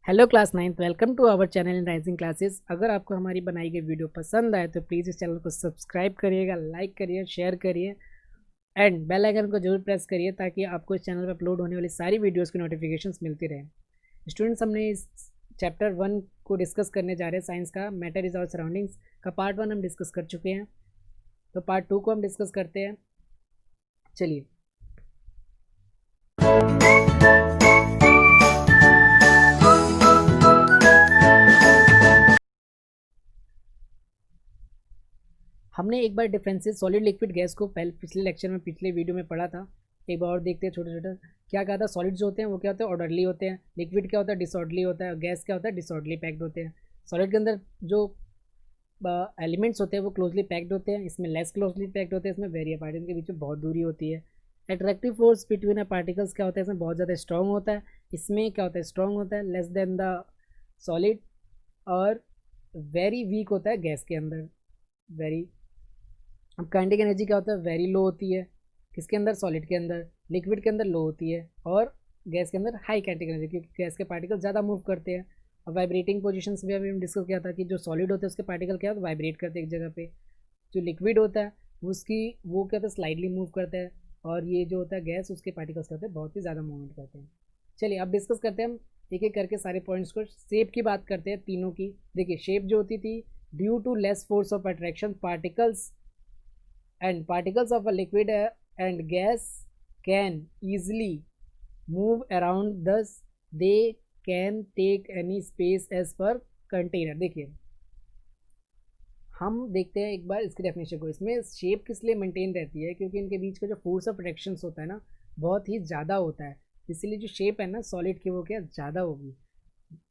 Hello class 9th, welcome to our channel in rising classes. अगर आपको हमारी बनाई गई वीडियो पसंद आए तो प्लीज़ इस चैनल को सब्सक्राइब करिएगा, लाइक करिए, शेयर करिए एंड बेल आइकन को जरूर प्रेस करिए ताकि आपको इस चैनल पर अपलोड होने वाली सारी वीडियोस की नोटिफिकेशंस मिलती रहे। स्टूडेंट्स, हमने इस चैप्टर 1 को डिस्कस करने जा रहे हैं। साइंस का मैटर इज़ आवर सराउंडिंग्स का पार्ट 1 हम डिस्कस कर चुके हैं, तो पार्ट 2 को हम डिस्कस करते हैं। चलिए, हमने एक बार डिफरेंसेस सॉलिड लिक्विड गैस को पहले पिछले लेक्चर में पिछले वीडियो में पढ़ा था। एक बार और देखते हैं छोटे छोटे क्या कहा था। सॉलिड्स होते हैं वो क्या होते हैं, ऑर्डरली होते हैं। लिक्विड क्या होता है, डिसऑर्डरली होता है। और गैस क्या होता है, डिसऑर्डरली पैक्ड होते हैं। सॉलिड के अंदर जो एलिमेंट्स होते हैं वो क्लोजली पैक्ड होते हैं, इसमें लेस क्लोजली पैक्ड होते हैं, इसमें वेरी अपार्ट, इनके बीच में बहुत दूरी होती है। Attractive force between a particles क्या होता है, इसमें बहुत ज़्यादा स्ट्रॉन्ग होता है। इसमें क्या होता है, स्ट्रॉन्ग होता है, लेस देन द सॉलिड। और वेरी वीक होता है गैस के अंदर, वेरी। अब काइनेटिक एनर्जी क्या होता है, वेरी लो होती है। किसके अंदर, सॉलिड के अंदर। लिक्विड के अंदर लो होती है और गैस के अंदर हाई काइनेटिक एनर्जी, क्योंकि गैस के पार्टिकल ज़्यादा मूव करते हैं। और वाइब्रेटिंग पोजीशंस भी अभी हम डिस्कस किया था कि जो सॉलिड होते हैं उसके पार्टिकल क्या होता है, वाइब्रेट करते हैं एक जगह पे। जो लिक्विड होता है उसकी वो क्या होता है, स्लाइडली मूव करता है। और ये जो होता है गैस, उसके पार्टिकल्स करते हैं बहुत ही ज़्यादा मूवमेंट करते हैं। चलिए अब डिस्कस करते हैं हम एक एक करके सारे पॉइंट्स को। शेप की बात करते हैं तीनों की। देखिए, शेप जो होती थी, due to less force of attraction particles and particles of a liquid and gas can easily move around, thus they can take any space as per container। देखिए, हम देखते हैं एक बार इसकी डेफिनेशन को। इसमें शेप किस लिए मेंटेन रहती है, क्योंकि इनके बीच का जो फोर्स ऑफ अट्रैक्शन होता है ना, बहुत ही ज़्यादा होता है। इसीलिए जो शेप है ना सॉलिड की, वो क्या ज़्यादा होगी।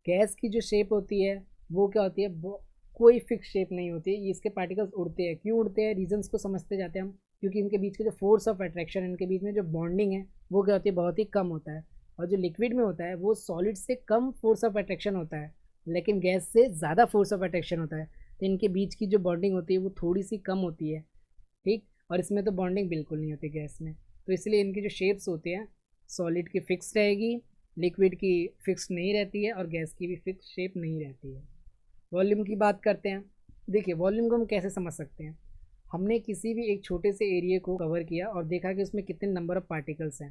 गैस की जो शेप होती है वो क्या होती है, वो कोई फिक्स शेप नहीं होती है। ये इसके पार्टिकल्स उड़ते हैं। क्यों उड़ते हैं, रीजंस को समझते जाते हैं हम। क्योंकि इनके बीच का जो फोर्स ऑफ अट्रैक्शन, इनके बीच में जो बॉन्डिंग है वो क्या होती है, बहुत ही कम होता है। और जो लिक्विड में होता है वो सॉलिड से कम फोर्स ऑफ अट्रैक्शन होता है, लेकिन गैस से ज़्यादा फोर्स ऑफ अट्रैक्शन होता है। तो इनके बीच की जो बॉन्डिंग होती है वो थोड़ी सी कम होती है, ठीक। और इसमें तो बॉन्डिंग बिल्कुल नहीं होती गैस में। तो इसलिए इनकी जो शेप्स होती हैं, सॉलिड की फिक्स रहेगी, लिक्विड की फिक्स नहीं रहती है, और गैस की भी फिक्स शेप नहीं रहती है। वॉल्यूम की बात करते हैं। देखिए, वॉल्यूम को हम कैसे समझ सकते हैं। हमने किसी भी एक छोटे से एरिया को कवर किया और देखा कि उसमें कितने नंबर ऑफ पार्टिकल्स हैं।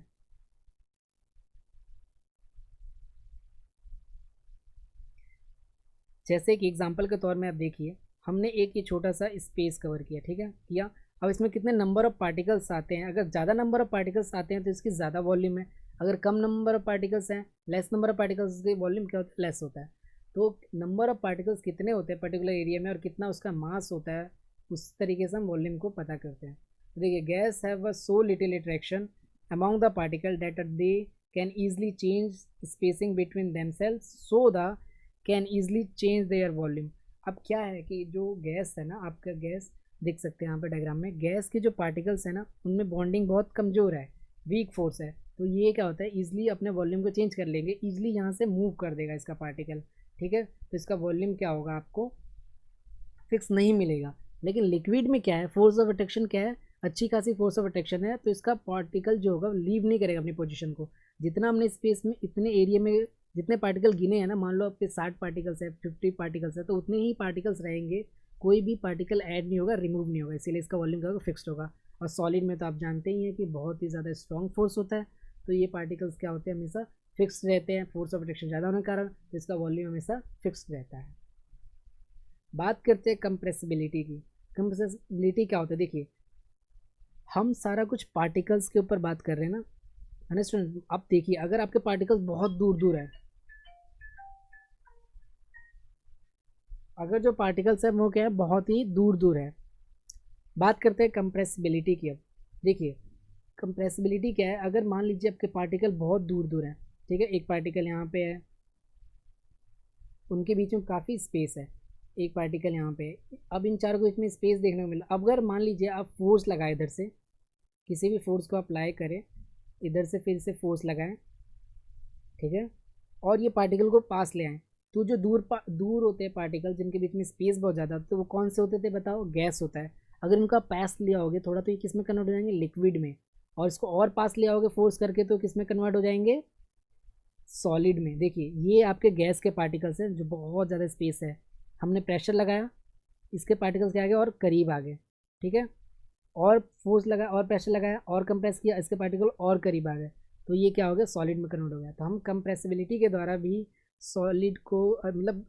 जैसे कि एग्जांपल के तौर में आप देखिए, हमने एक ये छोटा सा स्पेस कवर किया, ठीक है, किया। अब इसमें कितने नंबर ऑफ पार्टिकल्स आते हैं। अगर ज़्यादा नंबर ऑफ पार्टिकल्स आते हैं तो इसकी ज़्यादा वॉल्यूम है। अगर कम नंबर ऑफ पार्टिकल्स हैं, लेस नंबर ऑफ पार्टिकल्स, की वॉल्यूम क्या होता है, लेस होता है। तो नंबर ऑफ पार्टिकल्स कितने होते हैं पर्टिकुलर एरिया में और कितना उसका मास होता है, उस तरीके से हम वॉल्यूम को पता करते हैं। तो देखिए, guys have a so little attraction among the particle that they can easily change spacing between themselves so the can easily change their volume. अब क्या है कि जो गैस है ना, आपका गैस देख सकते हैं यहाँ पे डायग्राम में, गैस के जो पार्टिकल्स है ना उनमें बॉन्डिंग बहुत कमज़ोर है, वीक फोर्स है। तो ये क्या होता है, ईजिली अपने वॉल्यूम को चेंज कर लेंगे, ईजिली यहाँ से मूव कर देगा इसका पार्टिकल, ठीक है। तो इसका वॉल्यूम क्या होगा, आपको फिक्स नहीं मिलेगा। लेकिन लिक्विड में क्या है, फोर्स ऑफ अट्रैक्शन क्या है, अच्छी खासी फोर्स ऑफ अट्रैक्शन है। तो इसका पार्टिकल जो होगा लीव नहीं करेगा अपनी पोजीशन को। जितना हमने स्पेस में इतने एरिया में जितने पार्टिकल गिने हैं ना, मान लो आपके 60 पार्टिकल्स है, 50 पार्टिकल्स है, तो उतने ही पार्टिकल्स रहेंगे। कोई भी पार्टिकल ऐड नहीं होगा, रिमूव नहीं होगा, इसीलिए इसका वॉल्यूम क्या होगा, फिक्स्ड होगा। और सॉलिड में तो आप जानते ही हैं कि बहुत ही ज़्यादा स्ट्रॉन्ग फोर्स होता है, तो ये पार्टिकल्स क्या होते हैं, हमेशा फिक्स्ड रहते हैं। फोर्स ऑफ अट्रैक्शन ज़्यादा होने के कारण तो इसका वॉल्यूम हमेशा फिक्स्ड रहता है। बात करते हैं कंप्रेसिबिलिटी की। कंप्रेसिबिलिटी क्या होता है, देखिए, हम सारा कुछ पार्टिकल्स के ऊपर बात कर रहे हैं ना, है ना स्टूडेंट। आप देखिए, अगर आपके पार्टिकल्स बहुत दूर दूर है, अगर जो पार्टिकल्स है वो क्या है, बहुत ही दूर दूर है। बात करते हैं कंप्रेसिबिलिटी की। अब देखिए, कंप्रेसिबिलिटी क्या है, अगर मान लीजिए आपके पार्टिकल बहुत दूर दूर है, ठीक है, एक पार्टिकल यहाँ पे है, उनके बीच में काफ़ी स्पेस है, एक पार्टिकल यहाँ पे है। अब इन चारों के बीच में स्पेस देखने को मिला। अब अगर मान लीजिए आप फोर्स लगाए, इधर से किसी भी फोर्स को अप्लाई करें, इधर से फिर से फोर्स लगाएं, ठीक है, और ये पार्टिकल को पास ले आएँ, तो जो दूर होते हैं पार्टिकल, जिनके बीच में स्पेस बहुत ज़्यादा, तो वो कौन से होते थे बताओ, गैस होता है। अगर इनका पास लिया होगे थोड़ा, तो ये किस में कन्वर्ट हो जाएंगे, लिक्विड में। और इसको और पास लिया होगे फोर्स करके, तो किस में कन्वर्ट हो जाएंगे, सॉलिड में देखिए ये आपके गैस के पार्टिकल्स हैं जो बहुत ज़्यादा स्पेस है, हमने प्रेशर लगाया, इसके पार्टिकल्स क्या आ गए और करीब आ गए, ठीक है, और फोर्स लगा और प्रेशर लगाया और कंप्रेस किया, इसके पार्टिकल और करीब आ गए, तो ये क्या हो गया, सॉलिड में कन्वर्ट हो गया। तो हम कंप्रेसिबिलिटी के द्वारा भी सॉलिड को मतलब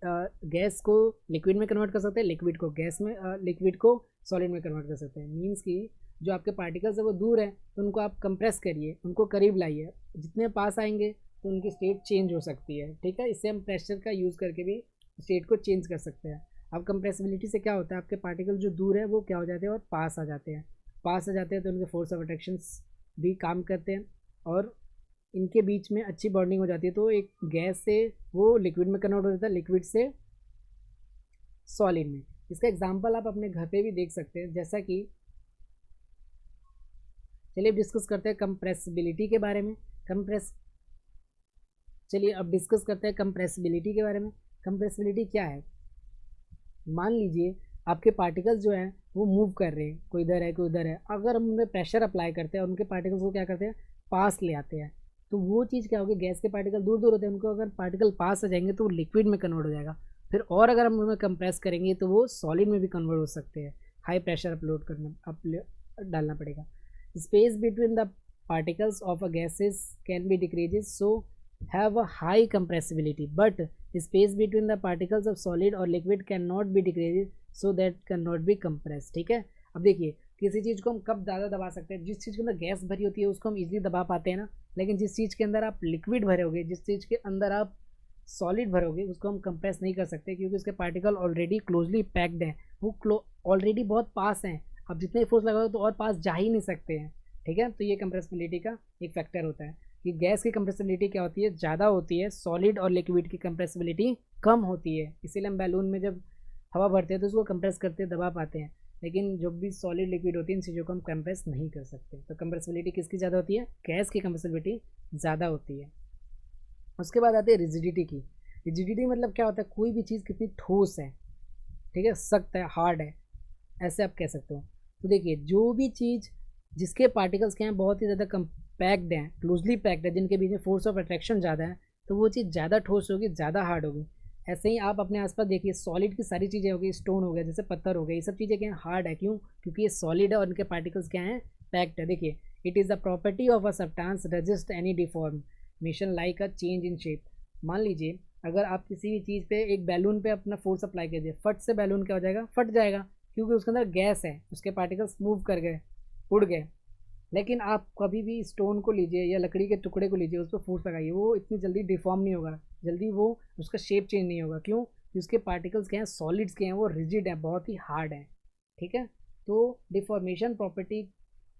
गैस को लिक्विड में कन्वर्ट कर सकते हैं, लिक्विड को गैस में, लिक्विड को सॉलिड में कन्वर्ट कर सकते हैं। मीन्स कि जो आपके पार्टिकल्स है वो दूर है तो उनको आप कंप्रेस करिए, उनको करीब लाइए, जितने पास आएंगे तो उनकी स्टेट चेंज हो सकती है, ठीक है। इससे हम प्रेशर का यूज़ करके भी स्टेट को चेंज कर सकते हैं। अब कंप्रेसिबिलिटी से क्या होता है, आपके पार्टिकल जो दूर है वो क्या हो जाते हैं और पास आ जाते हैं, पास आ जाते हैं तो उनके फोर्स ऑफ अट्रैक्शंस भी काम करते हैं और इनके बीच में अच्छी बॉन्डिंग हो जाती है, तो एक गैस से वो लिक्विड में कन्वर्ट हो जाता है, लिक्विड से सॉलिड में। इसका एग्जांपल आप अपने घर पे भी देख सकते हैं, जैसा कि चलिए अब डिस्कस करते हैं कंप्रेसिबिलिटी के बारे में। चलिए अब डिस्कस करते हैं कंप्रेसिबिलिटी के बारे में। कंप्रेसिबिलिटी क्या है, मान लीजिए आपके पार्टिकल्स जो हैं वो मूव कर रहे हैं, कोई इधर है कोई उधर है, अगर हम उनमें प्रेशर अप्लाई करते हैं और उनके पार्टिकल्स को क्या करते हैं, पास ले आते हैं, तो वो चीज़ क्या होगी, गैस के पार्टिकल दूर दूर होते हैं, उनको अगर पार्टिकल पास आ जाएंगे तो वो लिक्विड में कन्वर्ट हो जाएगा। फिर और अगर हम उन्हें कंप्रेस करेंगे तो वो सॉलिड में भी कन्वर्ट हो सकते हैं, हाई प्रेशर डालना पड़ेगा। Space between the particles of a gases can be decreases so have a high compressibility, but space between the particles of solid or liquid cannot be decreased so that cannot be compressed, ठीक है। अब देखिए किसी चीज़ को हम कब ज़्यादा दबा सकते हैं, जिस चीज़ के अंदर गैस भरी होती है उसको हम इजीली दबा पाते हैं ना, लेकिन जिस चीज़ के अंदर आप लिक्विड भरोगे, जिस चीज़ के अंदर आप सॉलिड भरोगे उसको हम कंप्रेस नहीं कर सकते, क्योंकि उसके पार्टिकल ऑलरेडी क्लोजली पैक्ड हैं, वो ऑलरेडी बहुत पास हैं, अब जितने फोर्स लगाओगे तो और पास जा ही नहीं सकते हैं, ठीक है। तो ये कंप्रेसिबिलिटी का एक फैक्टर होता है कि गैस की कंप्रेसिबिलिटी क्या होती है, ज़्यादा होती है, सॉलिड और लिक्विड की कंप्रेसिबिलिटी कम होती है। इसीलिए हम बैलून में जब हवा भरते हैं तो उसको कंप्रेस करते दबा पाते हैं, लेकिन जो भी सॉलिड लिक्विड होती है इन चीज़ों को हम कंप्रेस नहीं कर सकते। तो कंप्रेसिबिलिटी किसकी ज़्यादा होती है, गैस की कंप्रेसिबिलिटी ज़्यादा होती है। उसके बाद आती है रिजिडिटी की। रिजिडिटी मतलब क्या होता है, कोई भी चीज़ कितनी ठोस है, ठीक है, सख्त है, हार्ड है, ऐसे आप कह सकते हो। तो देखिए जो भी चीज़ जिसके पार्टिकल्स क्या हैं बहुत ही ज़्यादा पैक्ड हैं, क्लोजली पैक्ड है, जिनके बीच में फोर्स ऑफ अट्रैक्शन ज़्यादा है, तो वो चीज़ ज़्यादा ठोस होगी, ज़्यादा हार्ड होगी। ऐसे ही आप अपने आसपास देखिए सॉलिड की सारी चीज़ें हो गई, स्टोन हो गया, जैसे पत्थर हो गए, ये सब चीज़ें क्या हैं, हार्ड है, क्यों, क्योंकि ये सॉलिड है और इनके पार्टिकल्स क्या हैं, पैक्ड है। देखिए it is the property of a substance resist any deformation like a change in shape. मान लीजिए अगर आप किसी भी चीज़ पे एक बैलून पे अपना फोर्स अप्लाई कर दिए, फट से बैलून क्या हो जाएगा, फट जाएगा, क्योंकि उसके अंदर गैस है, उसके पार्टिकल्स मूव कर गए, उड़ गए। लेकिन आप कभी भी स्टोन को लीजिए या लकड़ी के टुकड़े को लीजिए, उस पर फोर्स लगाइए, वो इतनी जल्दी डिफॉर्म नहीं होगा, जल्दी वो उसका शेप चेंज नहीं होगा, क्यों, क्योंकि उसके पार्टिकल्स क्या हैं, सॉलिड्स के हैं, वो रिजिड है, बहुत ही हार्ड है, ठीक है। तो डिफॉर्मेशन प्रॉपर्टी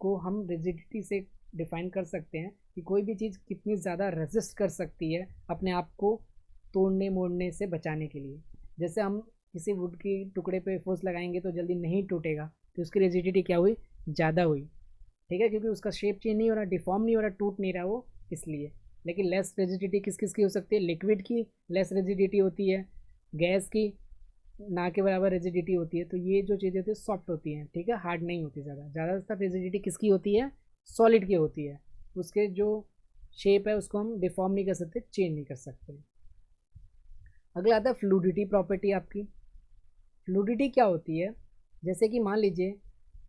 को हम रिजिडिटी से डिफाइन कर सकते हैं कि कोई भी चीज़ कितनी ज़्यादा रेजिस्ट कर सकती है अपने आप को तोड़ने मोड़ने से बचाने के लिए। जैसे हम किसी वुड की टुकड़े पे फोर्स लगाएंगे तो जल्दी नहीं टूटेगा, तो उसकी रिजिडिटी क्या हुई, ज़्यादा हुई, ठीक है, क्योंकि उसका शेप चेंज नहीं हो रहा, डिफॉर्म नहीं हो रहा, टूट नहीं रहा वो, इसलिए। लेकिन लेस रिजिडिटी किस किस की हो सकती है, लिक्विड की लेस रिजिडिटी होती है, गैस की ना के बराबर रिजिडिटी होती है। तो ये जो चीज़ें होती है सॉफ्ट होती हैं, ठीक है, हार्ड नहीं होती ज़्यादा। ज़्यादातर रिजिडिटी किसकी होती है, सॉलिड की होती है, उसके जो शेप है उसको हम डिफॉर्म नहीं कर सकते, चेंज नहीं कर सकते। अगला आता है फ्लूडिटी प्रॉपर्टी आपकी। फ्लूडिटी क्या होती है, जैसे कि मान लीजिए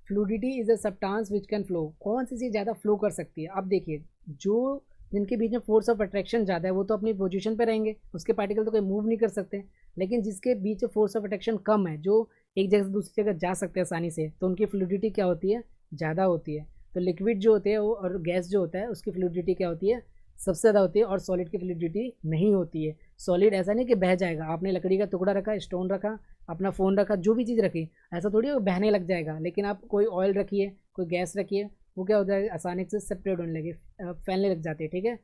fluidity is a substance which can flow, कौन सी चीज़ ज़्यादा फ्लो कर सकती है। अब देखिए जो जिनके बीच में फोर्स ऑफ अट्रैक्शन ज़्यादा है वो तो अपनी पोजीशन पे रहेंगे, उसके पार्टिकल तो कोई मूव नहीं कर सकते, लेकिन जिसके बीच में फोर्स ऑफ अट्रैक्शन कम है, जो एक जगह से दूसरी जगह जा सकते हैं आसानी से, तो उनकी फ्लूडिटी क्या होती है, ज़्यादा होती है। तो लिक्विड जो होते हैं वो और गैस जो होता है उसकी फ्लूडिटी क्या होती है, सबसे ज़्यादा होती है, और सॉलिड की फ्लूडिटी नहीं होती है। सॉलिड ऐसा नहीं कि बह जाएगा, आपने लकड़ी का टुकड़ा रखा, स्टोन रखा, अपना फ़ोन रखा, जो भी चीज़ रखी, ऐसा थोड़ी वो बहने लग जाएगा। लेकिन आप कोई ऑयल रखिए, कोई गैस रखिए, वो क्या हो जाएगा, आसानी से सेपरेट होने लगे, फैलने लग जाते हैं, ठीक है,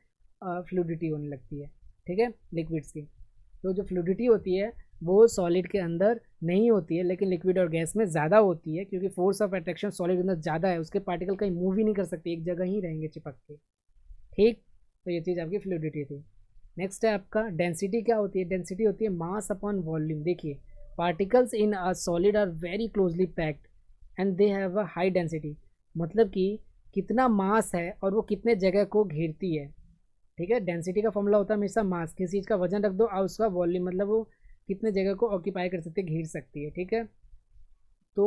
फ्लूडिटी होने लगती है, ठीक है, लिक्विड्स की। तो जो फ्लूडिटी होती है वो सॉलिड के अंदर नहीं होती है, लेकिन लिक्विड और गैस में ज़्यादा होती है, क्योंकि फोर्स ऑफ अट्रैक्शन सॉलिड के अंदर ज़्यादा है, उसके पार्टिकल कहीं मूव ही नहीं कर सकते, एक जगह ही रहेंगे चिपक के, ठीक। तो ये चीज़ आपकी फ्लूडिटी थी। नेक्स्ट है आपका डेंसिटी। क्या होती है, डेंसिटी होती है मास अपॉन वॉल्यूम। देखिए particles in a solid are very closely packed and they have a high density, मतलब कि कितना मास है और वो कितने जगह को घेरती है, ठीक है। डेंसिटी का फॉर्मूला होता है हमेशा मास, किसी चीज़ का वजन रख दो और उसका वॉल्यूम, मतलब वो कितने जगह को ऑक्यूपाई कर सकती है, घेर सकती है, ठीक है। तो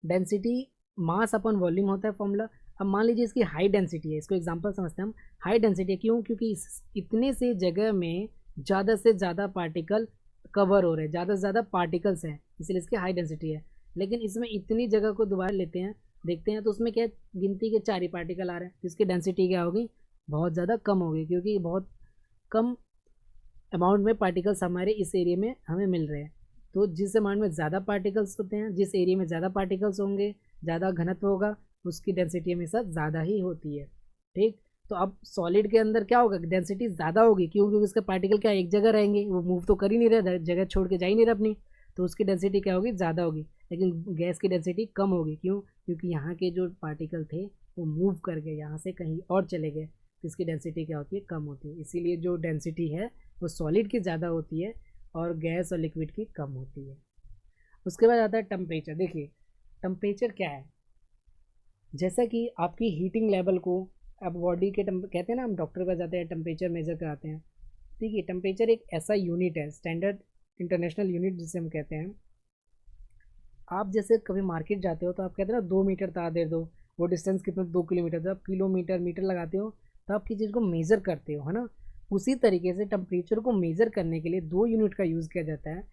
डेंसिटी मास अपन वॉल्यूम होता है फॉर्मूला। अब मान लीजिए इसकी हाई डेंसिटी है, इसको एग्जांपल समझते हैं हम। हाई डेंसिटी क्यों? क्योंकि इतने से जगह में ज़्यादा से ज़्यादा पार्टिकल कवर हो रहे हैं, ज़्यादा से ज़्यादा पार्टिकल्स हैं, इसलिए इसकी हाई डेंसिटी है। लेकिन इसमें इतनी जगह को दोबारा लेते हैं, देखते हैं, तो उसमें क्या गिनती के 4 ही पार्टिकल आ रहे हैं, तो इसकी डेंसिटी क्या होगी? बहुत ज़्यादा कम होगी, क्योंकि बहुत कम अमाउंट में पार्टिकल्स हमारे इस एरिया में हमें मिल रहे हैं। तो जिस अमाउंट में ज़्यादा पार्टिकल्स होते हैं, जिस एरिया में ज़्यादा पार्टिकल्स होंगे, ज़्यादा घनत्व होगा, उसकी डेंसिटी हमेशा ज़्यादा ही होती है, ठीक। तो अब सॉलिड के अंदर क्या होगा? डेंसिटी ज़्यादा होगी, क्यों? क्योंकि उसके पार्टिकल क्या एक जगह रहेंगे, वो मूव तो कर ही नहीं रहे, जगह छोड़ के जा ही नहीं रहा अपनी, तो उसकी डेंसिटी क्या होगी? ज़्यादा होगी। लेकिन गैस की डेंसिटी कम होगी, क्यों? क्योंकि यहाँ के जो पार्टिकल थे वो मूव कर गए, यहाँ से कहीं और चले गए, तो इसकी डेंसिटी क्या होती है? कम होती है। इसीलिए जो डेंसिटी है वो सॉलिड की ज़्यादा होती है और गैस और लिक्विड की कम होती है। उसके बाद आता है टेम्परेचर। देखिए टेम्परेचर क्या है, जैसा कि आपकी हीटिंग लेवल को, अब बॉडी के कहते हैं ना, हम डॉक्टर पर जाते हैं, टेम्परेचर मेजर कराते हैं। देखिए टेम्परेचर एक ऐसा यूनिट है, स्टैंडर्ड इंटरनेशनल यूनिट जिसे हम कहते हैं। आप जैसे कभी मार्केट जाते हो तो आप कहते हैं ना 2 मीटर तार दे दो, वो डिस्टेंस कितना? 2 किलोमीटर। तो आप किलोमीटर मीटर लगाते हो, तो आप किसी चीज़ को मेज़र करते हो, है ना। उसी तरीके से टेम्परेचर को मेज़र करने के लिए 2 यूनिट का यूज़ किया जाता है।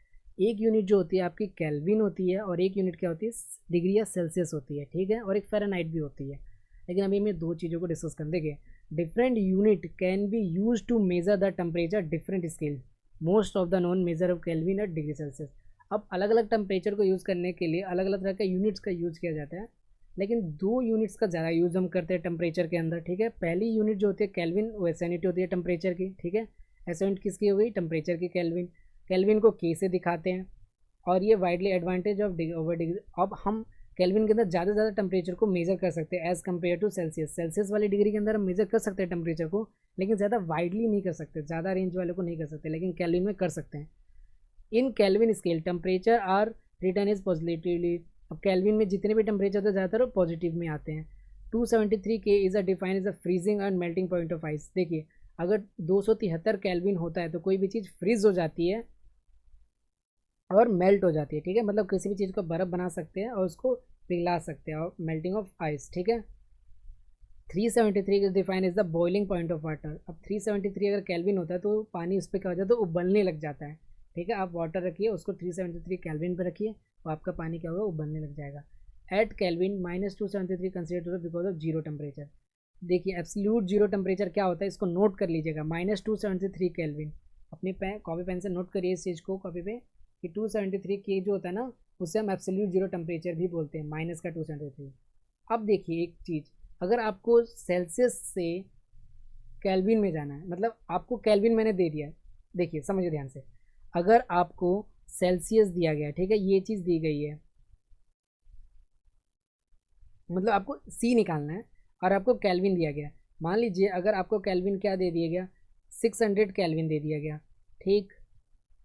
एक यूनिट जो होती है आपकी केल्विन होती है, और एक यूनिट क्या होती है? डिग्री या सेल्सियस होती है, ठीक है। और एक फ़ारेनहाइट भी होती है। लेकिन अभी मैं 2 चीज़ों को डिस्कस कर देंगे। Different unit can be use to measure the temperature different scale, most of the non measure of Kelvin और डिग्री सेल्सियस। अब अलग अलग टेम्परेचर को यूज़ करने के लिए अलग अलग तरह के यूनिट्स का यूज़ किया जाता है, लेकिन 2 यूनिट्स का ज़्यादा यूज़ हम करते हैं टेम्परेचर के अंदर, ठीक है। पहली यूनिट जो होती है केल्विन, वो एस यूनिट होती है टेम्परेचर की, ठीक है। एस यूनिट किसकी हो गई? टेम्परेचर की, केल्विन। केल्विन को के से दिखाते हैं, और ये widely advantage of over degree. अब हम केल्विन के अंदर ज़्यादा से ज़्यादा टेम्परेचर को मेजर कर सकते हैं as compare to Celsius. Celsius वाली डिग्री के अंदर हम मेजर कर सकते हैं टेम्परेचर को, लेकिन ज़्यादा वाइडली नहीं कर सकते, ज़्यादा रेंज वाले को नहीं कर सकते, लेकिन केल्विन में कर सकते हैं। In Kelvin scale temperature are written is positively. अब केल्विन में जितने भी टेम्परेचर होते हैं ज़्यादातर पॉजिटिव में आते हैं। 273 के is a define is a freezing and melting point of ice. देखिए अगर 273 केल्विन होता है तो कोई भी चीज़ फ्रीज हो जाती है और मेल्ट हो जाती है, ठीक है। मतलब किसी भी चीज़ को बर्फ़ बना सकते हैं और उसको पिघला सकते हैं, और मेल्टिंग ऑफ आइस, ठीक है। 373 is define is the boiling point of water. अब 373 अगर केल्विन होता है तो पानी उस पर क्या हो जाता है? तो उबलने लग जाता है, ठीक है। आप वाटर रखिए, उसको 373 केल्विन पर रखिए, तो आपका पानी क्या होगा? उबलने लग जाएगा। At Kelvin -273 consider because of zero temperature. देखिए एब्सोल्यूट जीरो टेम्परेचर क्या होता है, इसको नोट कर लीजिएगा। -273 केल्विन, अपनी कॉपी पेन से नोट करिए इस चीज़ को कॉपी पे, कि 273 के जो होता है ना, उससे हम एब्सोल्यूट जीरो टेम्परेचर भी बोलते हैं, माइनस का 273। अब देखिए एक चीज़, अगर आपको सेल्सियस से केल्विन में जाना है, मतलब आपको केल्विन मैंने दे दिया है, देखिए समझिए ध्यान से। अगर आपको सेल्सियस दिया गया है, ठीक है, ये चीज़ दी गई है, मतलब आपको सी निकालना है, और आपको केल्विन दिया गया। मान लीजिए अगर आपको केल्विन क्या दे दिया गया? 600 केल्विन दे दिया गया, ठीक।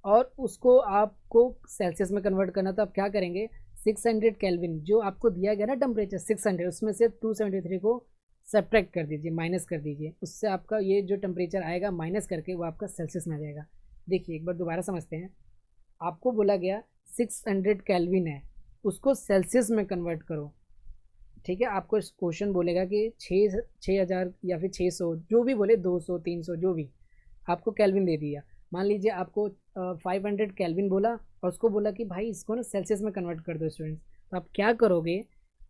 और उसको आपको सेल्सियस में कन्वर्ट करना, तो आप क्या करेंगे? 600 केल्विन जो आपको दिया गया ना टेम्परेचर 600, उसमें से 273 को सब्ट्रैक्ट कर दीजिए, माइनस कर दीजिए, उससे आपका ये जो टेम्परेचर आएगा माइनस करके वो आपका सेल्सियस में आ जाएगा। देखिए एक बार दोबारा समझते हैं। आपको बोला गया 600 केल्विन है, उसको सेल्सियस में कन्वर्ट करो, ठीक है। आपको क्वेश्चन बोलेगा कि 6,000 या फिर 600, जो भी बोले, 200 300 जो भी, आपको केल्विन दे दिया। मान लीजिए आपको 500 केल्विन बोला, और उसको बोला कि भाई इसको ना सेल्सियस में कन्वर्ट कर दो स्टूडेंट्स। तो आप क्या करोगे?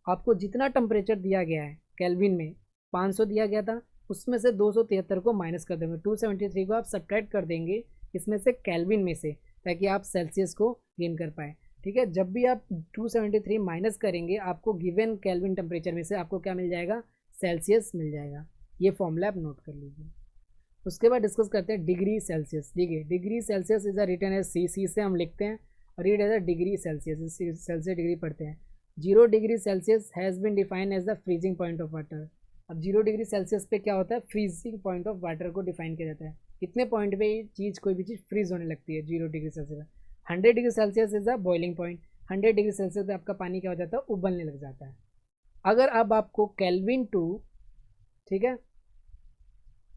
आपको जितना टेम्परेचर दिया गया है केल्विन में, 500 दिया गया था, उसमें से 273 को माइनस कर देंगे, 273 को आप सब्ट्रैक्ट कर देंगे इसमें से, केल्विन में से, ताकि आप सेल्सियस को गेन कर पाए, ठीक है। जब भी आप 273 माइनस करेंगे, आपको गिवन केल्विन टेम्परेचर में से आपको क्या मिल जाएगा? सेल्सियस मिल जाएगा। ये फॉर्मूला आप नोट कर लीजिए। उसके बाद डिस्कस करते हैं डिग्री सेल्सियस। देखिए degree Celsius is a written as C से हम लिखते हैं, और read as a degree Celsius, Celsius degree पढ़ते हैं। 0 degree Celsius has been define as the freezing point of water. अब 0 डिग्री सेल्सियस पे क्या होता है? फ्रीजिंग पॉइंट ऑफ वाटर को डिफाइन किया जाता है। इतने पॉइंट पे चीज़, कोई भी चीज़ फ्रीज होने लगती है 0 degree Celsius. 100 degree Celsius is the boiling point. 100 degree Celsius पे आपका पानी क्या हो जाता है? उबलने लग जाता है। अगर अब आपको केल्विन टू, ठीक है,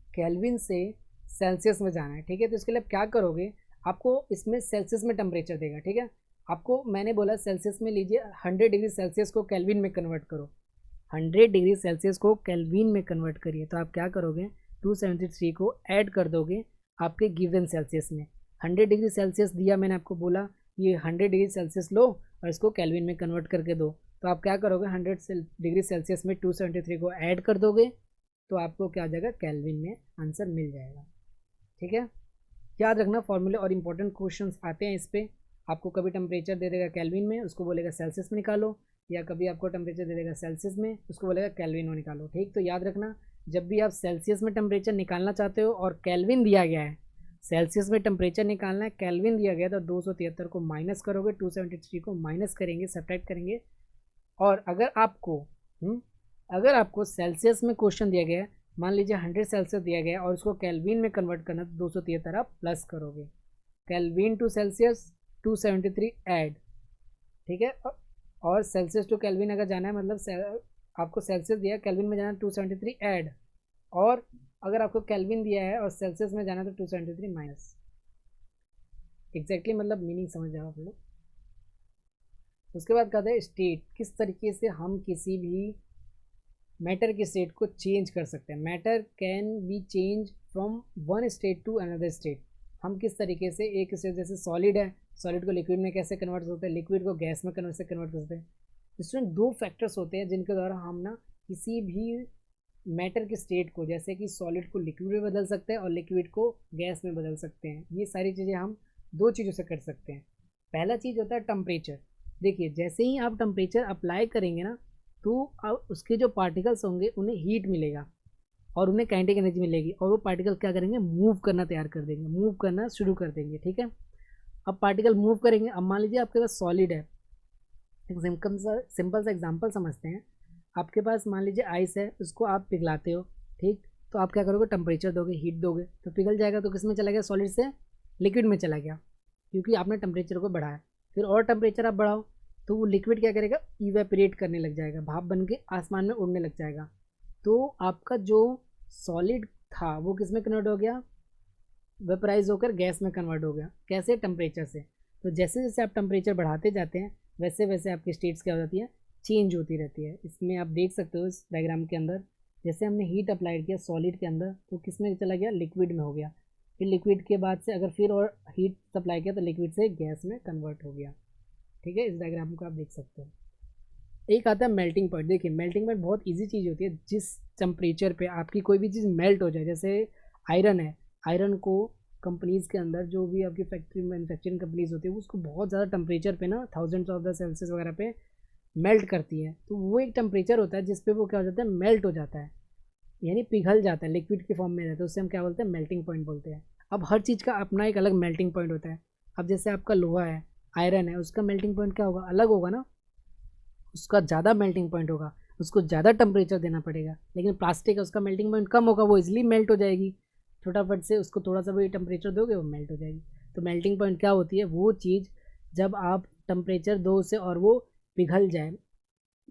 केल्विन से सेल्सियस में जाना है, ठीक है। तो इसके लिए आप क्या करोगे, आपको इसमें सेल्सियस में टेम्परेचर देगा, ठीक है। आपको मैंने बोला सेल्सियस में लीजिए, 100 डिग्री सेल्सियस को केल्विन में कन्वर्ट करो, 100 डिग्री सेल्सियस को केल्विन में कन्वर्ट करिए। तो आप क्या करोगे, 273 को ऐड कर दोगे आपके गिवन सेल्सियस में। 100 डिग्री सेल्सियस दिया मैंने आपको, बोला ये 100 डिग्री सेल्सियस लो और इसको केल्विन में कन्वर्ट करके दो। तो आप क्या करोगे, 100 डिग्री सेल्सियस में 273 को ऐड कर दोगे, तो आपको क्या आ जाएगा, केल्विन में आंसर मिल जाएगा, ठीक है। याद रखना फॉर्मूले और इंपॉर्टेंट क्वेश्चंस आते हैं इस पर। आपको कभी टेम्परेचर दे देगा केल्विन में, उसको बोलेगा सेल्सियस में निकालो, या कभी आपको टेम्परेचर दे देगा सेल्सियस में, उसको बोलेगा केल्विन में निकालो, ठीक। तो याद रखना, जब भी आप सेल्सियस में टेम्परेचर निकालना चाहते हो और केल्विन दिया गया है, सेल्सियस में टेम्परेचर निकालना है, केल्विन दिया गया, तो 273 को माइनस करोगे, 273 को माइनस करेंगे, सब्ट्रैक्ट करेंगे। और अगर आपको सेल्सियस में क्वेश्चन दिया गया है, मान लीजिए 100 सेल्सियस दिया गया है और उसको केल्विन में कन्वर्ट करना, तो 273 आप प्लस करोगे, केल्विन टू सेल्सियस 273 ऐड, ठीक है। और सेल्सियस टू केल्विन अगर जाना है, मतलब आपको सेल्सियस दिया है, केल्विन में जाना है 273 ऐड, और अगर आपको केल्विन दिया है और सेल्सियस में जाना है तो 273 माइनस। एग्जैक्टली मतलब मीनिंग समझ जाओ आप लोग। उसके बाद कहते हैं स्टेट, किस तरीके से हम किसी भी मैटर के स्टेट को चेंज कर सकते हैं। Matter can be change from one state to another state. हम किस तरीके से एक स्टेट, जैसे सॉलिड है, सॉलिड को लिक्विड में कैसे कन्वर्ट करते हैं, लिक्विड को गैस में कैसे कन्वर्ट करते हैं। इसमें दो फैक्टर्स होते हैं जिनके द्वारा हम ना किसी भी मैटर के स्टेट को, जैसे कि सॉलिड को लिक्विड में बदल सकते हैं और लिक्विड को गैस में बदल सकते हैं। ये सारी चीज़ें हम दो चीज़ों से कर सकते हैं। पहला चीज़ होता है टेम्परेचर। देखिए, जैसे ही आप टेम्परेचर अप्लाई करेंगे ना, तो अब उसके जो पार्टिकल्स होंगे उन्हें हीट मिलेगा और उन्हें काइनेटिक एनर्जी मिलेगी, और वो पार्टिकल क्या करेंगे, मूव करना तैयार कर देंगे, मूव करना शुरू कर देंगे, ठीक है। अब पार्टिकल मूव करेंगे। अब मान लीजिए आपके पास सॉलिड है, एक सिंपल सा एग्जांपल समझते हैं। आपके पास मान लीजिए आइस है, उसको आप पिघलाते हो, ठीक। तो आप क्या करोगे, टेम्परेचर दोगे, हीट दोगे, तो पिघल जाएगा। तो किस में चला गया, सॉलिड से लिक्विड में चला गया, क्योंकि आपने टेम्परेचर को बढ़ाया। फिर और टेम्परेचर आप बढ़ाओ तो वो लिक्विड क्या करेगा, इवेपोरेट करने लग जाएगा, भाप बन के आसमान में उड़ने लग जाएगा। तो आपका जो सॉलिड था वो किस में कन्वर्ट हो गया, वेपराइज होकर गैस में कन्वर्ट हो गया। कैसे, टेम्परेचर से। तो जैसे जैसे आप टेम्परेचर बढ़ाते जाते हैं, वैसे वैसे आपकी स्टेट्स क्या हो जाती है, चेंज होती रहती है। इसमें आप देख सकते हो इस डायग्राम के अंदर, जैसे हमने हीट अप्लाइड किया सॉलिड के अंदर, तो किस में चला गया, लिक्विड में हो गया। फिर लिक्विड के बाद से अगर फिर और हीट सप्लाई किया तो लिक्विड से गैस में कन्वर्ट हो गया, ठीक है। इस डायग्राम को आप देख सकते हो। एक आता है मेल्टिंग पॉइंट। देखिए, मेल्टिंग पॉइंट बहुत ईजी चीज़ होती है। जिस टेम्परेचर पे आपकी कोई भी चीज़ मेल्ट हो जाए, जैसे आयरन है, आयरन को कंपनीज़ के अंदर, जो भी आपकी फैक्ट्री मैन्युफैक्चरिंग कंपनीज़ होती है, उसको बहुत ज़्यादा टेम्परेचर पे ना, थाउजेंड्स ऑफ द सेल्सियस वगैरह पे मेल्ट करती है। तो वो एक टेम्परेचर होता है जिस पे वो क्या हो जाता है, मेल्ट हो जाता है, यानी पिघल जाता है, लिक्विड के फॉर्म में रहता है। उससे हम क्या बोलते हैं, मेल्टिंग पॉइंट बोलते हैं। अब हर चीज़ का अपना एक अलग मेल्टिंग पॉइंट होता है। अब जैसे आपका लोहा है, आयरन है, उसका मेल्टिंग पॉइंट क्या होगा, अलग होगा ना, उसका ज़्यादा मेल्टिंग पॉइंट होगा, उसको ज़्यादा टेम्परेचर देना पड़ेगा। लेकिन प्लास्टिक है, उसका मेल्टिंग पॉइंट कम होगा, वो इजीली मेल्ट हो जाएगी, फटाफट से उसको थोड़ा सा भी टेम्परेचर दोगे वो मेल्ट हो जाएगी। तो मेल्टिंग पॉइंट क्या होती है, वो चीज़ जब आप टेम्परेचर दो उसे और वो पिघल जाए,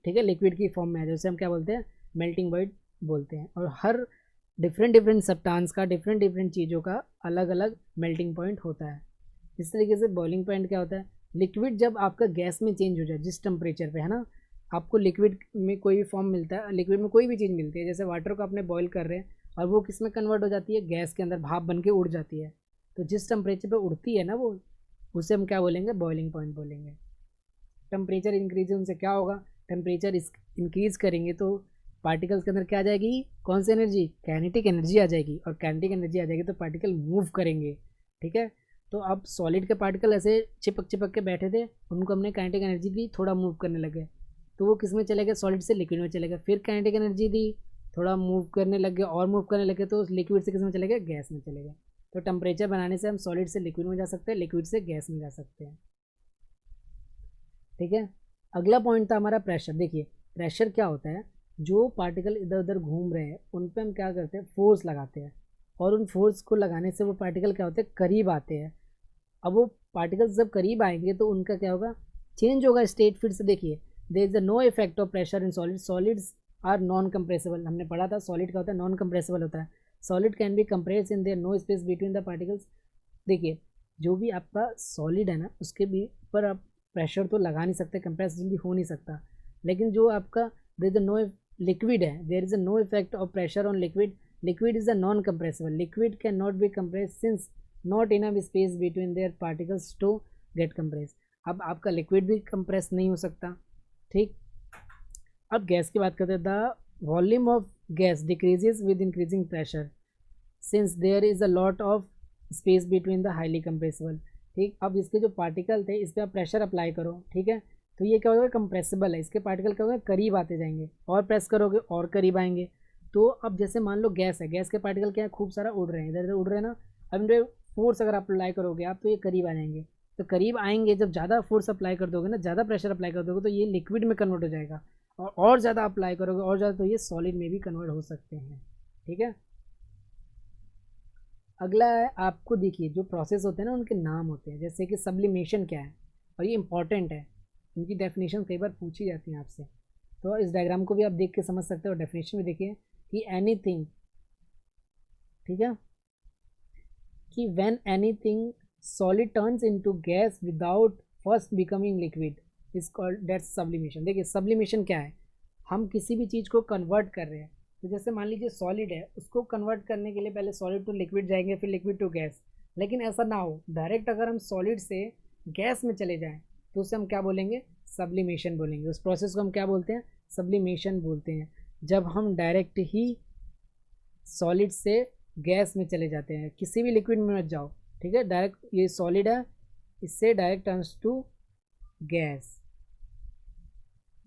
ठीक है, लिक्विड की फॉर्म में आ जाए, उसे हम क्या बोलते हैं, मेल्टिंग पॉइंट बोलते हैं। और हर डिफरेंट सब्सटेंस का, डिफरेंट चीज़ों का अलग अलग मेल्टिंग पॉइंट होता है। इस तरीके से बॉइलिंग पॉइंट क्या होता है, लिक्विड जब आपका गैस में चेंज हो जाए, जिस टेम्परेचर पे है ना, आपको लिक्विड में कोई भी फॉर्म मिलता है, लिक्विड में कोई भी चीज़ मिलती है, जैसे वाटर को आपने बॉईल कर रहे हैं और वो किस में कन्वर्ट हो जाती है, गैस के अंदर भाप बन के उड़ जाती है। तो जिस टेम्परेचर पे उड़ती है ना वो, उसे हम क्या बोलेंगे, बॉइलिंग पॉइंट बोलेंगे। टेम्परेचर इंक्रीज उनसे क्या होगा, टेम्परेचर इंक्रीज करेंगे तो पार्टिकल्स के अंदर क्या आ जाएगी, कौन सी एनर्जी, काइनेटिक एनर्जी आ जाएगी, और काइनेटिक एनर्जी आ जाएगी तो पार्टिकल मूव करेंगे, ठीक है। तो अब सॉलिड के पार्टिकल ऐसे चिपक के बैठे थे, उनको हमने काइनेटिक एनर्जी दी, थोड़ा मूव करने लगे, तो वो किस में चले गए, सॉलिड से लिक्विड में चले गए। फिर काइनेटिक एनर्जी दी, थोड़ा मूव करने लगे और मूव करने लगे, तो लिक्विड से किस में चले गए, गैस में चले गए। तो टेम्परेचर बनाने से हम सॉलिड से लिक्विड में जा सकते हैं, लिक्विड से गैस में जा सकते हैं, ठीक है। अगला पॉइंट था हमारा प्रेशर। देखिए, प्रेशर क्या होता है, जो पार्टिकल इधर उधर घूम रहे हैं उन पर हम क्या करते हैं, फोर्स लगाते हैं, और उन फोर्स को लगाने से वो पार्टिकल क्या होते हैं, करीब आते हैं। अब वो पार्टिकल्स जब करीब आएंगे तो उनका क्या होगा, चेंज होगा स्टेट। फिर से देखिए, there is a no effect of pressure in solid, solids are non compressible. हमने पढ़ा था सॉलिड क्या होता है, नॉन कंप्रेसिबल होता है। Solid can be compress in there no space between the particles. देखिए जो भी आपका सॉलिड है ना उसके भी ऊपर आप प्रेशर तो लगा नहीं सकते, कंप्रेस जल्दी हो नहीं सकता, लेकिन जो आपका there is a no liquid है, there is a no effect of pressure on liquid, liquid is a non compressible, liquid can not be compress since not enough space between their particles to get compress. अब आपका liquid भी compress नहीं हो सकता, ठीक। अब gas की बात करते हैं, the volume of gas decreases with increasing pressure since there is a lot of space between the highly compressible, ठीक। अब इसके जो पार्टिकल थे इस पर आप प्रेशर अप्लाई करो, ठीक है, तो ये क्या होगा, कंप्रेसिबल है, इसके पार्टिकल क्या होगा, करीब आते जाएंगे, और प्रेस करोगे और करीब आएंगे। तो अब जैसे मान लो गैस है, गैस के पार्टिकल क्या है, खूब सारा उड़ रहे हैं, इधर इधर उड़ रहे हैं ना, अब इनपे फोर्स अगर आप अप्लाई करोगे आप तो ये करीब आ जाएंगे, तो करीब आएंगे, जब ज़्यादा फोर्स अप्लाई कर दोगे ना, ज़्यादा प्रेशर अप्लाई कर दोगे तो ये लिक्विड में कन्वर्ट हो जाएगा, और ज़्यादा अप्लाई करोगे और ज़्यादा तो ये सॉलिड में भी कन्वर्ट हो सकते हैं, ठीक है। अगला है, आपको देखिए जो प्रोसेस होते हैं ना उनके नाम होते हैं, जैसे कि सब्लिमेशन क्या है, और ये इंपॉर्टेंट है, इनकी डेफिनेशन कई बार पूछी जाती है आपसे, तो इस डायग्राम को भी आप देख के समझ सकते हो, डेफिनेशन भी देखिए कि एनीथिंग, ठीक है, कि when anything solid turns into gas without first becoming liquid is called that's sublimation. देखिए सब्लिमेशन क्या है, हम किसी भी चीज़ को कन्वर्ट कर रहे हैं, तो जैसे मान लीजिए सॉलिड है, उसको कन्वर्ट करने के लिए पहले सॉलिड टू लिक्विड जाएंगे, फिर लिक्विड टू गैस, लेकिन ऐसा ना हो डायरेक्ट, अगर हम सॉलिड से गैस में चले जाएं तो उसे हम क्या बोलेंगे, सब्लिमेशन बोलेंगे, उस प्रोसेस को हम क्या बोलते हैं, सब्लिमेशन बोलते हैं। जब हम डायरेक्ट ही सॉलिड से गैस में चले जाते हैं, किसी भी लिक्विड में मत जाओ, ठीक है, डायरेक्ट ये सॉलिड है, इससे डायरेक्ट टर्न्स टू गैस,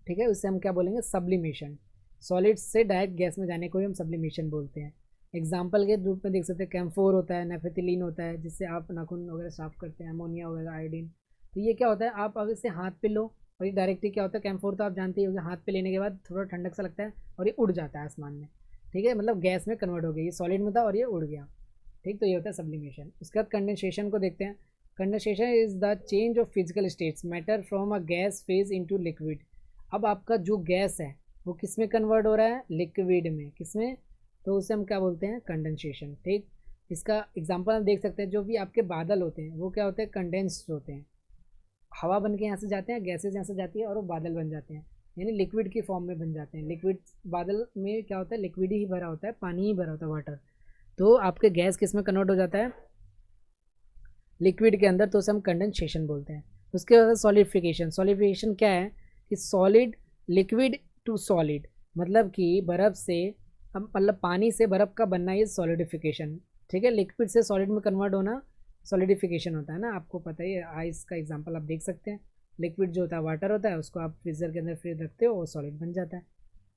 ठीक है, उससे हम क्या बोलेंगे, सब्लिमेशन। सॉलिड से डायरेक्ट गैस में जाने को ही हम सब्लिमेशन बोलते हैं। एग्जाम्पल के रूप में देख सकते हैं, कैम्फोर होता है, नेफेथिलीन होता है, जिससे आप नाखून वगैरह साफ करते हैं, अमोनिया वगैरह, आयोडीन, तो ये क्या होता है, आप अगर इसे हाथ पे लो, और ये डायरेक्टली क्या होता है, कैम्फोर तो आप जानते ही होंगे, हाथ पे लेने के बाद थोड़ा ठंडक सा लगता है और ये उड़ जाता है आसमान में, ठीक है, मतलब गैस में कन्वर्ट हो गया, ये सॉलिड में था और ये उड़ गया, ठीक, तो ये होता है सब्लिमेशन। उसके बाद कंडेंसेशन को देखते हैं। Condensation is the change of physical states matter from a gas phase into liquid. अब आपका जो गैस है वो किस में कन्वर्ट हो रहा है, लिक्विड में, किस में, तो उसे हम क्या बोलते हैं, कंडेंसेशन, ठीक। इसका एग्जांपल हम देख सकते हैं, जो भी आपके बादल होते हैं वो क्या होते हैं, कंडेंस्ड होते हैं, हवा बन के यहाँ से जाते हैं, गैसेज यहाँ से जाती है और वो बादल बन जाते हैं, यानी लिक्विड की फॉर्म में बन जाते हैं। लिक्विड बादल में क्या होता है, लिक्विड ही भरा होता है, पानी ही भरा होता है, वाटर, तो आपके गैस किस में कन्वर्ट हो जाता है, लिक्विड के अंदर, तो उसे हम कंडेंसेशन बोलते हैं। उसके बाद सॉलिडिफिकेशन। सॉलिडिफिकेशन क्या है कि सॉलिड लिक्विड टू सॉलिड, मतलब कि बर्फ़ से, अब मतलब पानी से बर्फ़ का बनना, ये सॉलिडिफिकेशन, ठीक है, लिक्विड से सॉलिड में कन्वर्ट होना सॉलिडिफिकेशन होता है ना, आपको पता ही है, आइस का एग्जांपल आप देख सकते हैं, लिक्विड जो होता है वाटर होता है, उसको आप फ्रीजर के अंदर फ्रीज रखते हो वो सॉलिड बन जाता है,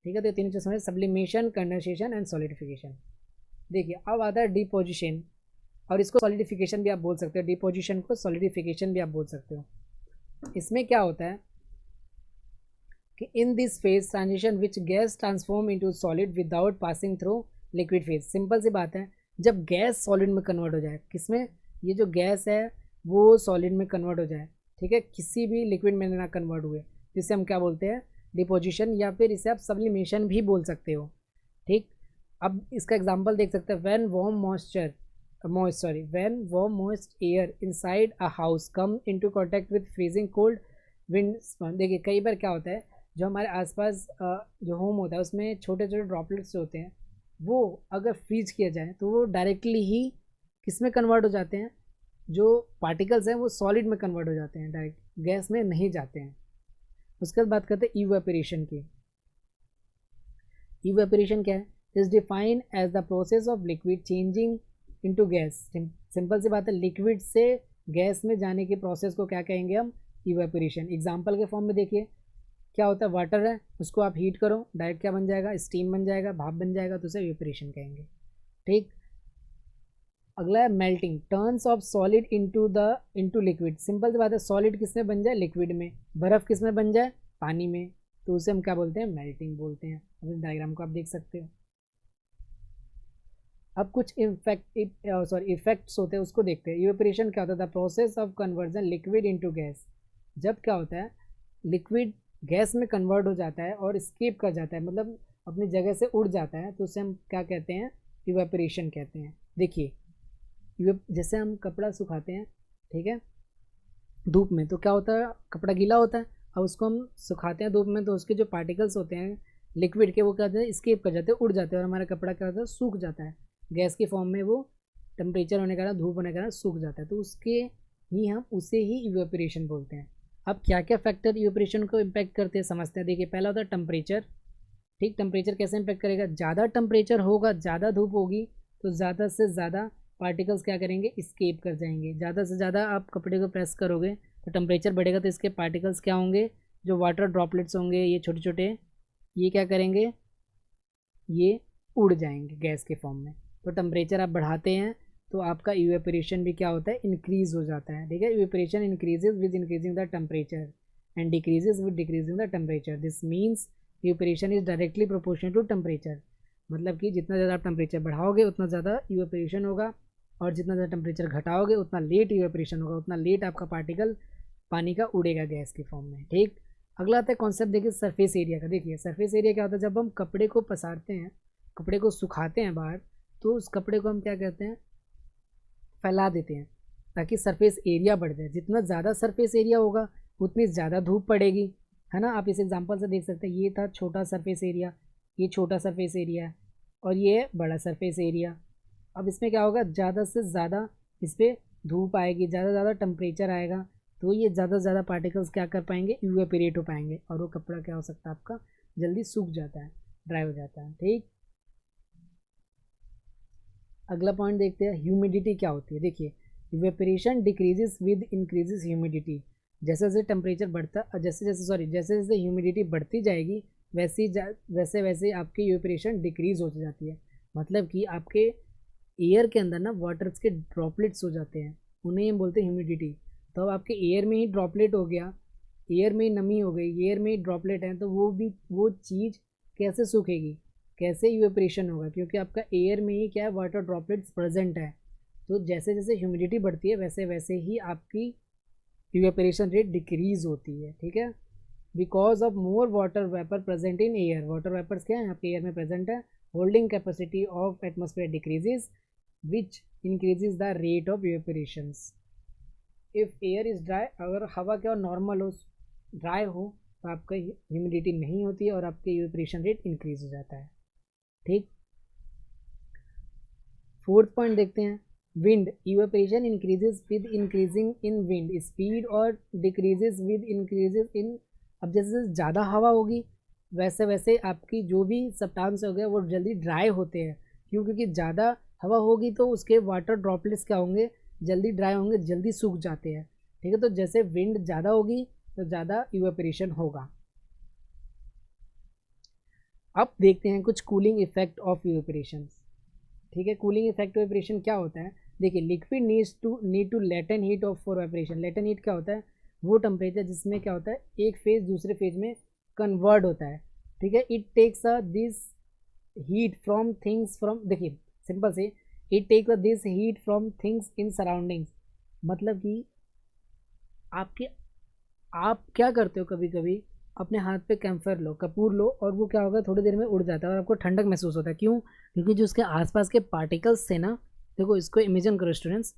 ठीक है। तो तीनों चीज़ समझ, सब्लिमेशन, कंडेंसेशन एंड सॉलिडिफिकेशन। देखिए अब आता है डिपोजिशन, और इसको सॉलिडिफिकेशन भी आप बोल सकते हो, डिपोजिशन को सॉलिडिफिकेशन भी आप बोल सकते हो। इसमें क्या होता है कि in this phase transition which gas transform into solid without passing through liquid phase. Simple सी बात है, जब गैस सॉलिड में कन्वर्ट हो जाए, किसमें, ये जो गैस है वो सॉलिड में कन्वर्ट हो जाए, ठीक है, किसी भी लिक्विड में ना कन्वर्ट हुए, जिसे हम क्या बोलते हैं, डिपोजिशन, या फिर इसे आप सब्लिमेशन भी बोल सकते हो, ठीक। अब इसका एग्जांपल देख सकते हैं, when when warm moist air inside a house come into contact with freezing cold wind span। देखिए कई बार क्या होता है, जो हमारे आसपास जो होम होता है उसमें छोटे छोटे ड्रॉपलेट्स होते हैं, वो अगर फ्रीज किया जाए तो वो डायरेक्टली ही किस में कन्वर्ट हो जाते हैं, जो पार्टिकल्स हैं वो सॉलिड में कन्वर्ट हो जाते हैं, डायरेक्ट गैस में नहीं जाते हैं। उसके बाद बात करते हैं इवेपोरेशन की। इवेपोरेशन क्या है, is defined as the process of liquid changing into gas. Simple सी बात है, लिक्विड से गैस में जाने के प्रोसेस को क्या कहेंगे हम, इवेपोरेशन। एग्जांपल के फॉर्म में देखिए क्या होता है, वाटर है, उसको आप हीट करो, डायरेक्ट क्या बन जाएगा, स्टीम बन जाएगा, भाप बन जाएगा, तो उसे इवेपोरेशन कहेंगे, ठीक। अगला है melting, turns of solid into liquid. Simple सी बात है, सॉलिड किस में बन जाए, लिक्विड में, बर्फ़ किस में बन जाए, पानी में, तो उसे हम क्या बोलते हैं, मेल्टिंग बोलते हैं। अब इस डायग्राम को आप देख सकते हो। अब कुछ इफेक्ट्स होते हैं, उसको देखते हैं। इवेपोरेशन क्या होता है, the process of conversion liquid into gas. जब क्या होता है, लिक्विड गैस में कन्वर्ट हो जाता है और स्केप कर जाता है, मतलब अपनी जगह से उड़ जाता है, तो उसे हम क्या कहते हैं, इवेपोरेशन कहते हैं। देखिए जैसे हम कपड़ा सुखाते हैं, ठीक है, धूप में, तो क्या होता है, कपड़ा गीला होता है, अब उसको हम सुखाते हैं धूप में, तो उसके जो पार्टिकल्स होते हैं लिक्विड के, वो क्या होते हैं, स्केप कर जाते हैं, उड़ जाते हैं, और हमारा कपड़ा क्या होता है, सूख जाता है। गैस के फॉर्म में वो टेम्परेचर होने के कारण, धूप होने के कारण सूख जाता है, तो उसके ही हम उसे ही इवेपोरेशन बोलते हैं। अब क्या क्या फैक्टर इवेपोरेशन को इम्पैक्ट करते हैं समझते हैं। देखिए पहला होता है टेम्परेचर। ठीक, टेम्परेचर कैसे इम्पैक्ट करेगा, ज़्यादा टेम्परेचर होगा, ज़्यादा धूप होगी, तो ज़्यादा से ज़्यादा पार्टिकल्स क्या करेंगे, स्केप कर जाएंगे। ज़्यादा से ज़्यादा आप कपड़े को प्रेस करोगे तो टेम्परेचर बढ़ेगा, तो इसके पार्टिकल्स क्या होंगे, जो वाटर ड्रॉपलेट्स होंगे, ये छोटे छोटे, ये क्या करेंगे, ये उड़ जाएंगे गैस के फॉर्म में। तो टेम्परेचर आप बढ़ाते हैं तो आपका इवेपोरेशन भी क्या होता है, इंक्रीज हो जाता है। ठीक है, evaporation increases with increasing the temperature and decreases with decreasing the temperature. This means evaporation is directly proportional to temperature. मतलब कि जितना ज़्यादा आप टेम्परेचर बढ़ाओगे उतना ज़्यादा इवेपोरेशन होगा, और जितना ज़्यादा टेम्परेचर घटाओगे उतना लेट इवेपोरेशन होगा, उतना लेट आपका पार्टिकल पानी का उड़ेगा गैस के फॉर्म में। ठीक, अगला आता है कॉन्सेप्ट, देखिए सरफेस एरिया का। देखिए सरफेस एरिया क्या होता है, जब हम कपड़े को पसारते हैं, कपड़े को सुखाते हैं बाहर, तो उस कपड़े को हम क्या कहते हैं, फैला देते हैं ताकि सरफेस एरिया बढ़ जाए। जितना ज़्यादा सरफेस एरिया होगा उतनी ज़्यादा धूप पड़ेगी, है ना। आप इस एग्जांपल से देख सकते हैं, ये था छोटा सरफेस एरिया, ये छोटा सरफेस एरिया है, और ये बड़ा सरफेस एरिया। अब इसमें क्या होगा, ज़्यादा से ज़्यादा इस पर धूप आएगी, ज़्यादा से ज़्यादा टेम्परेचर आएगा, तो ये ज़्यादा से ज़्यादा पार्टिकल्स क्या कर पाएंगे, इवेपोरेट हो पाएंगे, और वो कपड़ा क्या हो सकता है आपका, जल्दी सूख जाता है, ड्राई हो जाता है। ठीक, अगला पॉइंट देखते हैं, ह्यूमिडिटी क्या होती है। देखिए evaporation decreases with increases humidity. जैसे जैसे टेम्परेचर बढ़ता, जैसे जैसे ह्यूमिडिटी बढ़ती जाएगी, वैसे वैसे आपकी इवेपोरेशन डिक्रीज होती जाती है। मतलब कि आपके एयर के अंदर ना वाटर्स के ड्रॉपलेट्स हो जाते हैं, उन्हें हम बोलते हैं ह्यूमिडिटी। तो अब आपके एयर में ही ड्रॉपलेट हो गया, एयर में ही नमी हो गई, एयर में ही ड्रॉपलेट है, तो वो चीज़ कैसे सूखेगी, कैसे इवेपोरेशन होगा, क्योंकि आपका एयर में ही क्या है, वाटर ड्रॉपलेट्स प्रेजेंट है। तो जैसे जैसे ह्यूमिडिटी बढ़ती है वैसे वैसे ही आपकी इवेपोरेशन रेट डिक्रीज होती है। ठीक है, because of more water vapour present in air. Water vapours क्या है, आपके एयर में प्रेजेंट है, holding capacity of atmosphere decreases which increases the rate of evaporations. If air is dry, अगर हवा क्या नॉर्मल हो, ड्राई हो, तो आपका ह्यूमिडिटी नहीं होती है और आपके इवेपोरेशन रेट इंक्रीज हो जाता है। ठीक, फोर्थ पॉइंट देखते हैं, wind. Evaporation increases with increasing in wind speed और डिक्रीजेज विद इंक्रीजेज इन। अब जैसे जैसे ज़्यादा हवा होगी वैसे वैसे आपकी जो भी सब्सटेंस हो गया वो जल्दी ड्राई होते हैं। क्यों, क्योंकि ज़्यादा हवा होगी तो उसके वाटर ड्रॉपलेट्स क्या होंगे, जल्दी ड्राई होंगे, जल्दी सूख जाते हैं। ठीक है, तो जैसे विंड ज़्यादा होगी तो ज़्यादा इवेपोरेशन होगा। अब देखते हैं कुछ कूलिंग इफेक्ट ऑफ इवेपोरेशन। ठीक है, कूलिंग इफेक्ट ऑफ इवेपोरेशन क्या होता है। देखिए liquid need to latent heat of for evaporation. Latent heat क्या होता है, वो टेम्परेचर जिसमें क्या होता है, एक फेज दूसरे फेज में कन्वर्ट होता है। ठीक है, it takes this heat from things from, देखिए सिंपल से, it takes this heat from things in surroundings. मतलब कि आपके, आप क्या करते हो, कभी कभी अपने हाथ पे कैम्फर लो, कपूर लो, और वो क्या होगा, थोड़ी देर में उड़ जाता है और आपको ठंडक महसूस होता है। क्यों, क्योंकि जो उसके आसपास के पार्टिकल्स थे ना, देखो इसको इमेजिन करो स्टूडेंट्स,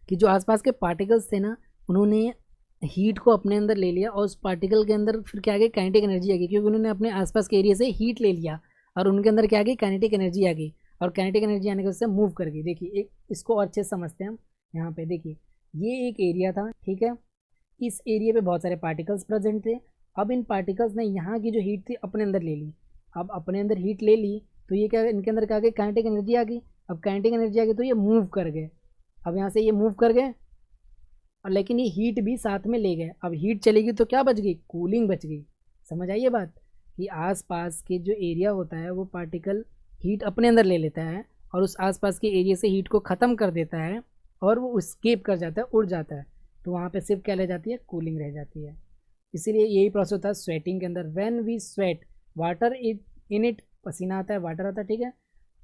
कि जो आसपास के पार्टिकल्स थे ना, उन्होंने हीट को अपने अंदर ले लिया, और उस पार्टिकल के अंदर फिर क्या आ गई, काइनेटिक एनर्जी आ गई, क्योंकि उन्होंने अपने आसपास के एरिया से हीट ले लिया, और उनके अंदर क्या आ गई, काइनेटिक एनर्जी आ गई, और काइनेटिक एनर्जी आने के उससे मूव कर गई। देखिए एक इसको और अच्छे से समझते हैं हम। यहाँ पे देखिए ये एक एरिया था, ठीक है, इस एरिया पे बहुत सारे पार्टिकल्स प्रेजेंट थे। अब इन पार्टिकल्स ने यहाँ की जो हीट थी अपने अंदर ले ली। अब अपने अंदर हीट ले ली तो ये क्या, इनके अंदर क्या आ गई, काइनेटिक एनर्जी आ गई। अब काइनेटिक एनर्जी आ गई तो ये मूव कर गए। अब यहाँ से ये मूव कर गए, और लेकिन ये हीट भी साथ में ले गए। अब हीट चलेगी तो क्या बच गई, कूलिंग बच गई। समझ आई ये बात, कि आसपास के जो एरिया होता है वो पार्टिकल हीट अपने अंदर ले लेता है, और उस आसपास के एरिया से हीट को ख़त्म कर देता है, और वो स्केप कर जाता है, उड़ जाता है। तो वहाँ पे सिर्फ क्या रह जाती है, कूलिंग रह जाती है। इसीलिए यही प्रोसेस होता है स्वेटिंग के अंदर। When we sweat water in it, पसीना आता है, वाटर आता है, ठीक है,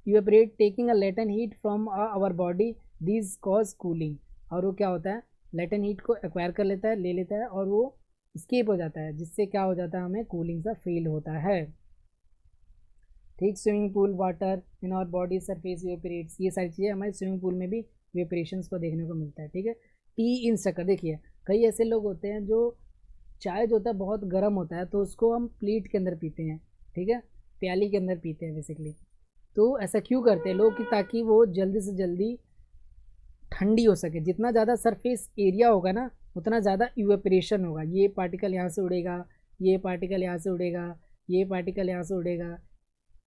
evaporate taking a latent heat from our body, this cause cooling. और वो क्या होता है, लेटेंट हीट को एक्वायर कर लेता है, ले लेता है, और वो स्केप हो जाता है, जिससे क्या हो जाता है, हमें कूलिंग सा फील होता है। ठीक। स्विमिंग पूल वाटर इन और बॉडी सरफेस इवेपोरेट्स, ये सारी चीज़ें हमारे स्विमिंग पूल में भी इवेपोरेशंस को देखने को मिलता है। ठीक है। टी इन शक्कर, देखिए कई ऐसे लोग होते हैं जो चाय जो होता है बहुत गर्म होता है तो उसको हम प्लेट के अंदर पीते हैं, ठीक है, प्याली के अंदर पीते हैं बेसिकली। तो ऐसा क्यों करते हैं लोग कि ताकि वो जल्दी से जल्दी ठंडी हो सके। जितना ज़्यादा सरफेस एरिया होगा ना उतना ज़्यादा इवेपोरेशन होगा। ये पार्टिकल यहाँ से उड़ेगा, ये पार्टिकल यहाँ से उड़ेगा, ये पार्टिकल यहाँ से उड़ेगा।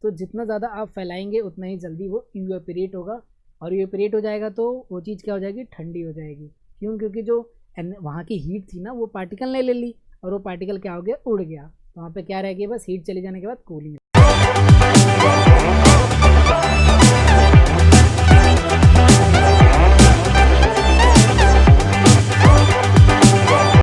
तो जितना ज़्यादा आप फैलाएंगे उतना ही जल्दी वो इवेपोरेट होगा, और इवेपोरेट हो जाएगा तो वो चीज़ क्या हो जाएगी, ठंडी हो जाएगी। क्यों? क्योंकि जो वहाँ की हीट थी ना वो पार्टिकल ने ले ली और वो पार्टिकल क्या हो गया, उड़ गया। तो वहाँ पे क्या रह गया, बस हीट चले जाने के बाद कूलिंग।